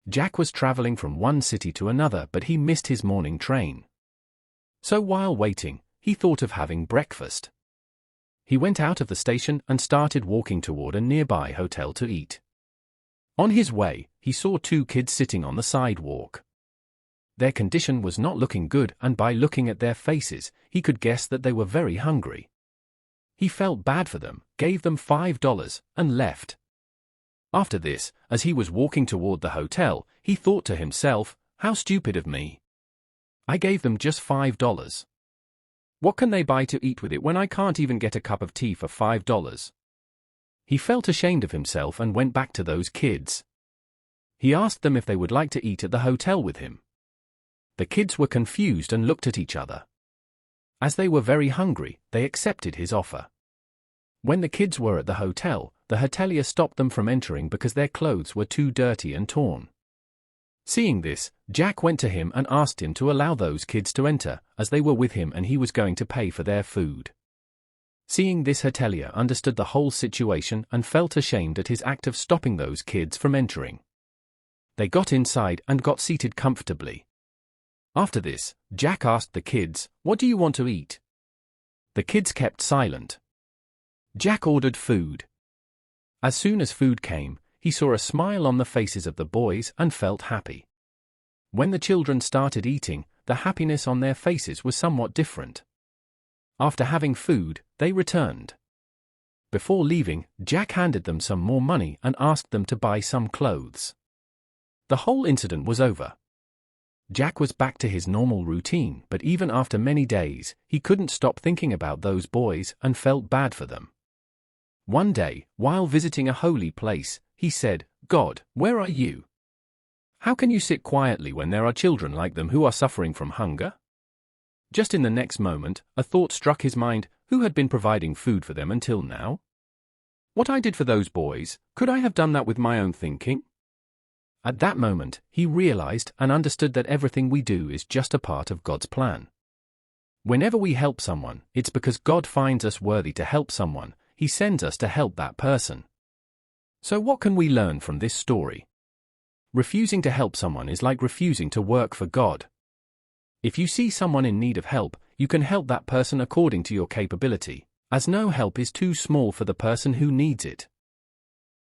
Jack was traveling from one city to another, but he missed his morning train. So while waiting, he thought of having breakfast. He went out of the station and started walking toward a nearby hotel to eat. On his way, he saw two kids sitting on the sidewalk. Their condition was not looking good, and by looking at their faces, he could guess that they were very hungry. He felt bad for them, gave them $5, and left. After this, as he was walking toward the hotel, he thought to himself, "How stupid of me. I gave them just $5. What can they buy to eat with it when I can't even get a cup of tea for $5? He felt ashamed of himself and went back to those kids. He asked them if they would like to eat at the hotel with him. The kids were confused and looked at each other. As they were very hungry, they accepted his offer. When the kids were at the hotel, the hotelier stopped them from entering because their clothes were too dirty and torn. Seeing this, Jack went to him and asked him to allow those kids to enter, as they were with him and he was going to pay for their food. Seeing this, hotelier understood the whole situation and felt ashamed at his act of stopping those kids from entering. They got inside and got seated comfortably. After this, Jack asked the kids, "What do you want to eat?" The kids kept silent. Jack ordered food. As soon as food came, he saw a smile on the faces of the boys and felt happy. When the children started eating, the happiness on their faces was somewhat different. After having food, they returned. Before leaving, Jack handed them some more money and asked them to buy some clothes. The whole incident was over. Jack was back to his normal routine, but even after many days, he couldn't stop thinking about those boys and felt bad for them. One day, while visiting a holy place, he said, "God, where are you? How can you sit quietly when there are children like them who are suffering from hunger?" Just in the next moment, a thought struck his mind: who had been providing food for them until now? What I did for those boys, could I have done that with my own thinking? At that moment, he realized and understood that everything we do is just a part of God's plan. Whenever we help someone, it's because God finds us worthy to help someone. He sends us to help that person. So what can we learn from this story? Refusing to help someone is like refusing to work for God. If you see someone in need of help, you can help that person according to your capability, as no help is too small for the person who needs it.